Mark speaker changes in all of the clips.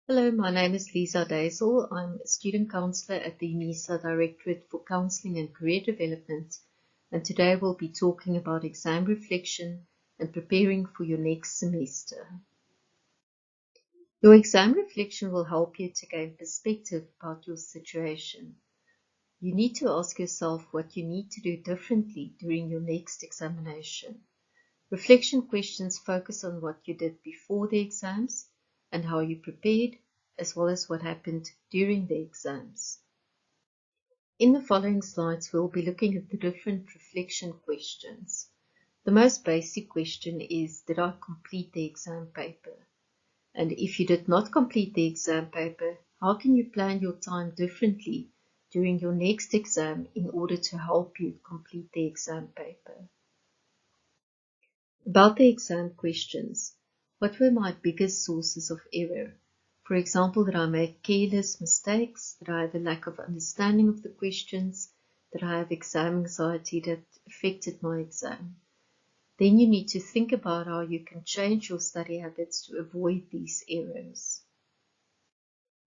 Speaker 1: Hello, my name is Lisa Dazel. I'm a student counselor at the Unisa Directorate for Counseling and Career Development, and today we'll be talking about exam reflection and preparing for your next semester. Your exam reflection will help you to gain perspective about your situation. You need to ask yourself what you need to do differently during your next examination. Reflection questions focus on what you did before the exams and how you prepared, as well as what happened during the exams. In the following slides, we'll be looking at the different reflection questions. The most basic question is, did I complete the exam paper? And if you did not complete the exam paper, how can you plan your time differently during your next exam in order to help you complete the exam paper? About the exam questions, what were my biggest sources of error? For example, that I make careless mistakes, that I have a lack of understanding of the questions, that I have exam anxiety that affected my exam. Then you need to think about how you can change your study habits to avoid these errors.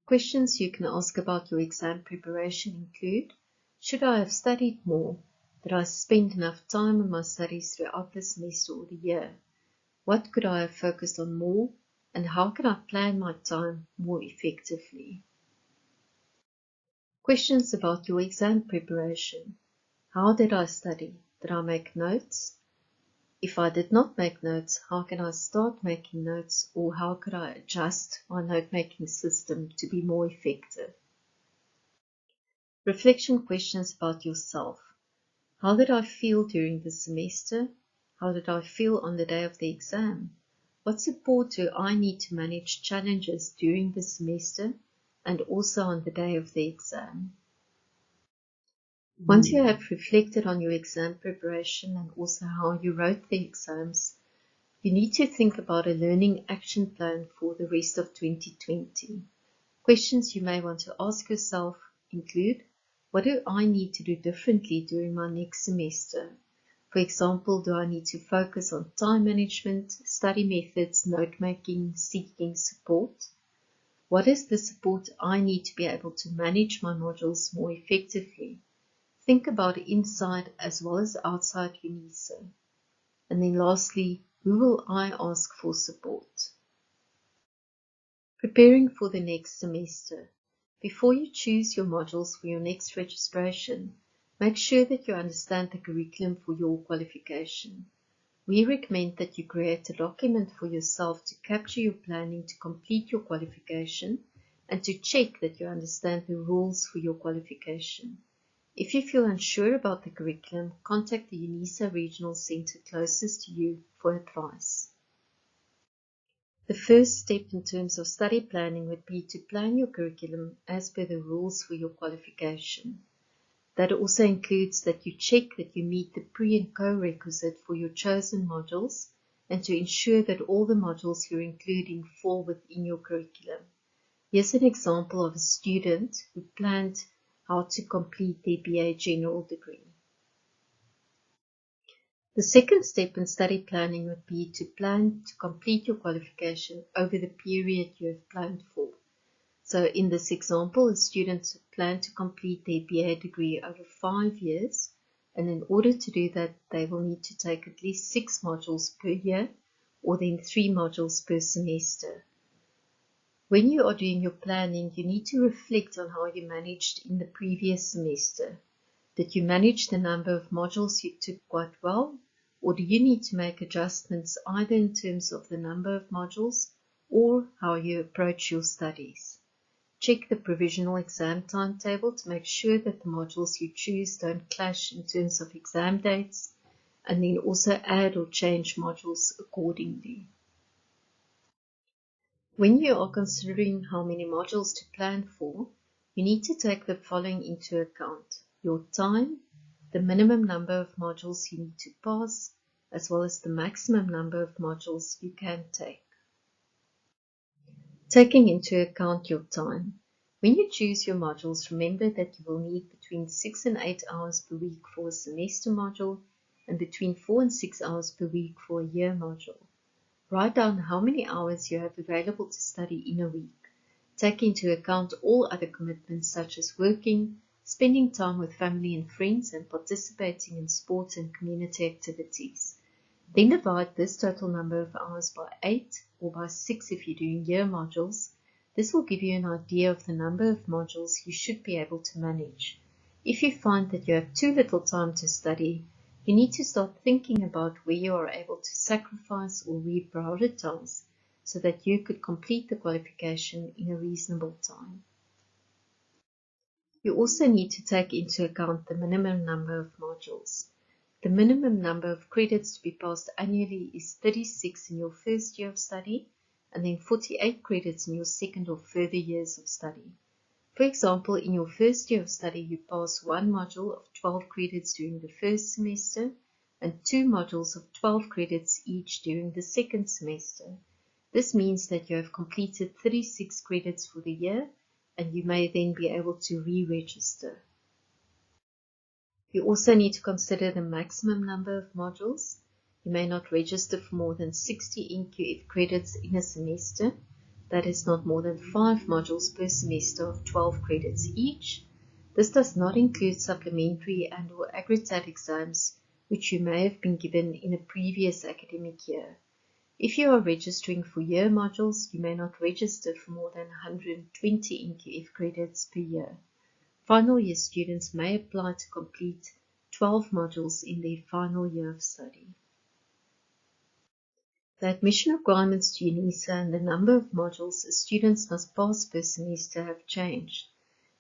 Speaker 1: Questions you can ask about your exam preparation include, should I have studied more? Did I spend enough time on my studies throughout the semester or the year? What could I have focused on more, and how can I plan my time more effectively? Questions about your exam preparation. How did I study? Did I make notes? If I did not make notes, how can I start making notes, or how could I adjust my note-making system to be more effective? Reflection questions about yourself. How did I feel during the semester? How did I feel on the day of the exam? What support do I need to manage challenges during the semester and also on the day of the exam? Once you have reflected on your exam preparation and also how you wrote the exams, you need to think about a learning action plan for the rest of 2020. Questions you may want to ask yourself include, what do I need to do differently during my next semester? For example, do I need to focus on time management, study methods, note-making, seeking support? What is the support I need to be able to manage my modules more effectively? Think about inside as well as outside Unisa. And then lastly, who will I ask for support? Preparing for the next semester. Before you choose your modules for your next registration, make sure that you understand the curriculum for your qualification. We recommend that you create a document for yourself to capture your planning to complete your qualification and to check that you understand the rules for your qualification. If you feel unsure about the curriculum, contact the Unisa Regional Centre closest to you for advice. The first step in terms of study planning would be to plan your curriculum as per the rules for your qualification. That also includes that you check that you meet the pre- and co-requisite for your chosen modules and to ensure that all the modules you're including fall within your curriculum. Here's an example of a student who planned how to complete their BA General degree. The second step in study planning would be to plan to complete your qualification over the period you have planned for. So in this example, the students plan to complete their BA degree over 5 years, and in order to do that, they will need to take at least 6 modules per year, or then 3 modules per semester. When you are doing your planning, you need to reflect on how you managed in the previous semester. Did you manage the number of modules you took quite well? Or do you need to make adjustments either in terms of the number of modules or how you approach your studies? Check the provisional exam timetable to make sure that the modules you choose don't clash in terms of exam dates, and then also add or change modules accordingly. When you are considering how many modules to plan for, you need to take the following into account: your time, the minimum number of modules you need to pass, as well as the maximum number of modules you can take. Taking into account your time. When you choose your modules, remember that you will need between 6 and 8 hours per week for a semester module and between 4 and 6 hours per week for a year module. Write down how many hours you have available to study in a week. Take into account all other commitments such as working, spending time with family and friends, and participating in sports and community activities. Then divide this total number of hours by 8 or by 6 if you're doing year modules. This will give you an idea of the number of modules you should be able to manage. If you find that you have too little time to study, you need to start thinking about where you are able to sacrifice or reprioritize so that you could complete the qualification in a reasonable time. You also need to take into account the minimum number of modules. The minimum number of credits to be passed annually is 36 in your first year of study, and then 48 credits in your second or further years of study. For example, in your first year of study, you pass one module of 12 credits during the first semester, and 2 modules of 12 credits each during the second semester. This means that you have completed 36 credits for the year, and you may then be able to re-register. You also need to consider the maximum number of modules. You may not register for more than 60 NQF credits in a semester. That is not more than 5 modules per semester of 12 credits each. This does not include supplementary and/or aggregate exams, which you may have been given in a previous academic year. If you are registering for year modules, you may not register for more than 120 NQF credits per year. Final year students may apply to complete 12 modules in their final year of study. The admission requirements to Unisa and the number of modules students must pass per semester have changed.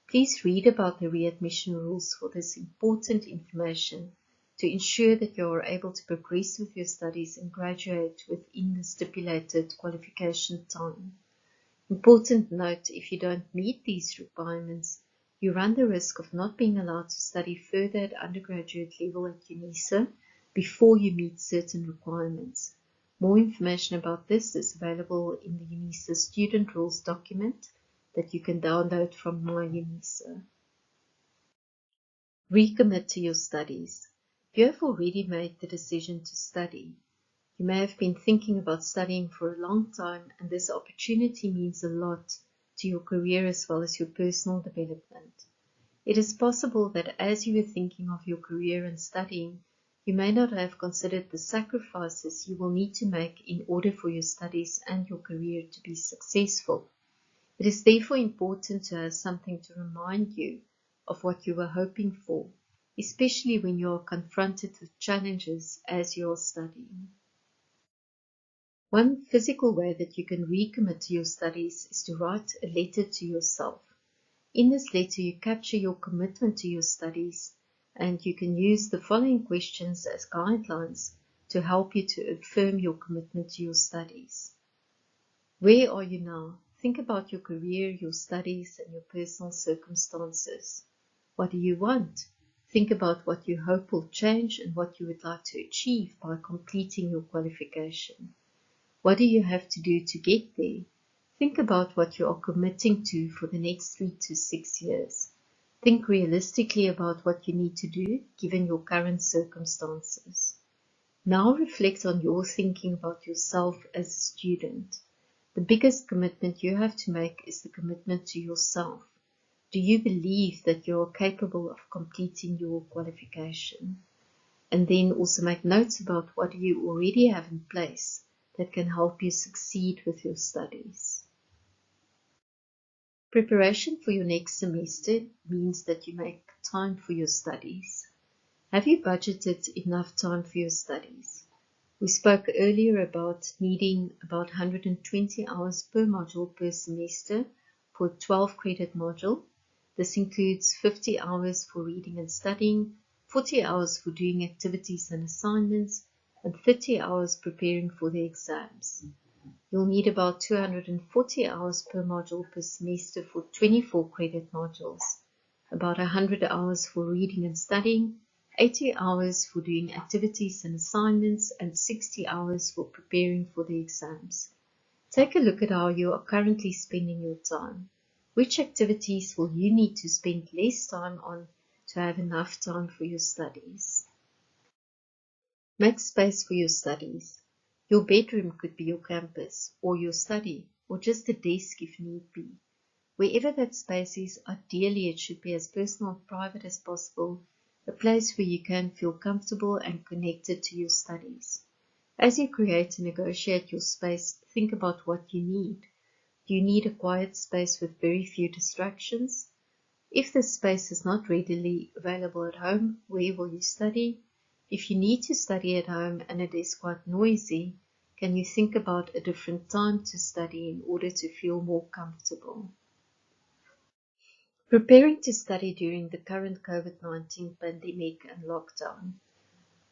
Speaker 1: Please read about the readmission rules for this important information to ensure that you are able to progress with your studies and graduate within the stipulated qualification time. Important note, if you don't meet these requirements, you run the risk of not being allowed to study further at undergraduate level at Unisa before you meet certain requirements. More information about this is available in the Unisa Student Rules document that you can download from My Unisa. Recommit to your studies. You have already made the decision to study. You may have been thinking about studying for a long time, and this opportunity means a lot to your career as well as your personal development. It is possible that as you were thinking of your career and studying, you may not have considered the sacrifices you will need to make in order for your studies and your career to be successful. It is therefore important to have something to remind you of what you were hoping for, especially when you are confronted with challenges as you are studying. One physical way that you can recommit to your studies is to write a letter to yourself. In this letter, you capture your commitment to your studies, and you can use the following questions as guidelines to help you to affirm your commitment to your studies. Where are you now? Think about your career, your studies, and your personal circumstances. What do you want? Think about what you hope will change and what you would like to achieve by completing your qualification. What do you have to do to get there? Think about what you are committing to for the next 3 to 6 years. Think realistically about what you need to do given your current circumstances. Now reflect on your thinking about yourself as a student. The biggest commitment you have to make is the commitment to yourself. Do you believe that you are capable of completing your qualification? And then also make notes about what you already have in place that can help you succeed with your studies. Preparation for your next semester means that you make time for your studies. Have you budgeted enough time for your studies? We spoke earlier about needing about 120 hours per module per semester for a 12 credit module. This includes 50 hours for reading and studying, 40 hours for doing activities and assignments, and 30 hours preparing for the exams. You'll need about 240 hours per module per semester for 24 credit modules, about 100 hours for reading and studying, 80 hours for doing activities and assignments, and 60 hours for preparing for the exams. Take a look at how you are currently spending your time. Which activities will you need to spend less time on to have enough time for your studies? Make space for your studies. Your bedroom could be your campus, or your study, or just a desk if need be. Wherever that space is, ideally it should be as personal and private as possible, a place where you can feel comfortable and connected to your studies. As you create and negotiate your space, think about what you need. Do you need a quiet space with very few distractions? If this space is not readily available at home, where will you study? If you need to study at home and it is quite noisy, can you think about a different time to study in order to feel more comfortable? Preparing to study during the current COVID-19 pandemic and lockdown,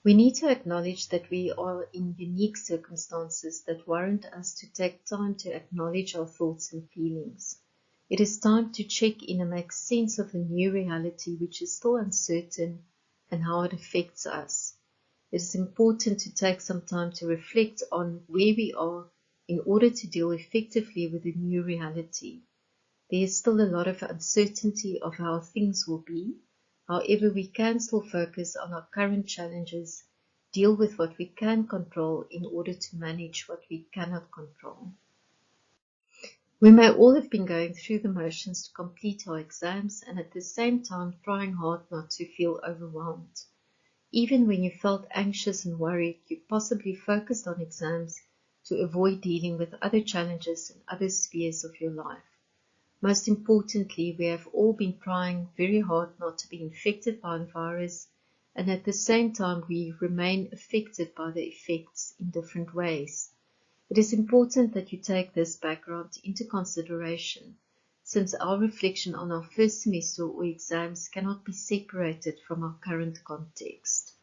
Speaker 1: we need to acknowledge that we are in unique circumstances that warrant us to take time to acknowledge our thoughts and feelings. It is time to check in and make sense of the new reality which is still uncertain and how it affects us. It is important to take some time to reflect on where we are in order to deal effectively with the new reality. There is still a lot of uncertainty of how things will be. However, we can still focus on our current challenges, deal with what we can control in order to manage what we cannot control. We may all have been going through the motions to complete our exams and at the same time trying hard not to feel overwhelmed. Even when you felt anxious and worried, you possibly focused on exams to avoid dealing with other challenges in other spheres of your life. Most importantly, we have all been trying very hard not to be infected by the virus, and at the same time we remain affected by the effects in different ways. It is important that you take this background into consideration, since our reflection on our first semester or exams cannot be separated from our current context.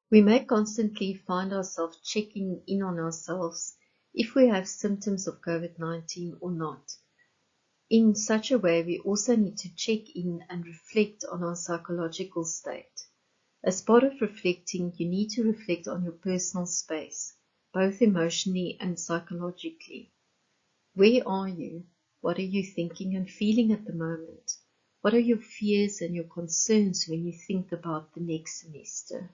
Speaker 1: We may constantly find ourselves checking in on ourselves if we have symptoms of COVID-19 or not. In such a way, we also need to check in and reflect on our psychological state. As part of reflecting, you need to reflect on your personal space, both emotionally and psychologically. Where are you? What are you thinking and feeling at the moment? What are your fears and your concerns when you think about the next semester?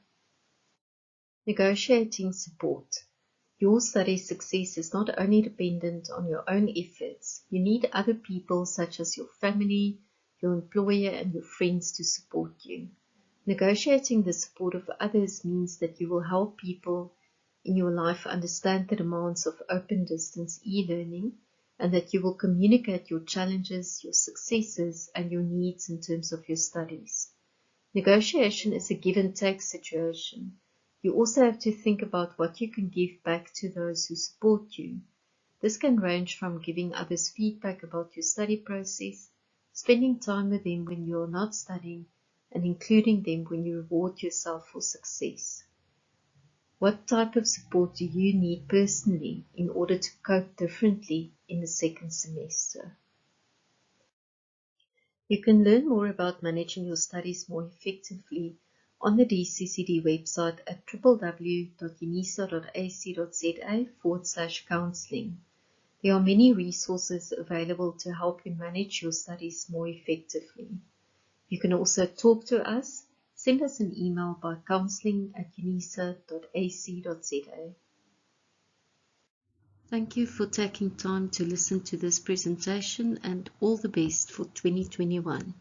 Speaker 1: Negotiating support. Your study success is not only dependent on your own efforts. You need other people such as your family, your employer, and your friends to support you. Negotiating the support of others means that you will help people in your life understand the demands of open distance e-learning and that you will communicate your challenges, your successes, and your needs in terms of your studies. Negotiation is a give and take situation. You also have to think about what you can give back to those who support you. This can range from giving others feedback about your study process, spending time with them when you are not studying, and including them when you reward yourself for success. What type of support do you need personally in order to cope differently in the second semester? You can learn more about managing your studies more effectively on the DCCD website at www.unisa.ac.za/counseling. There are many resources available to help you manage your studies more effectively. You can also talk to us. Send us an email by counseling@unisa.ac.za. Thank you for taking time to listen to this presentation and all the best for 2021.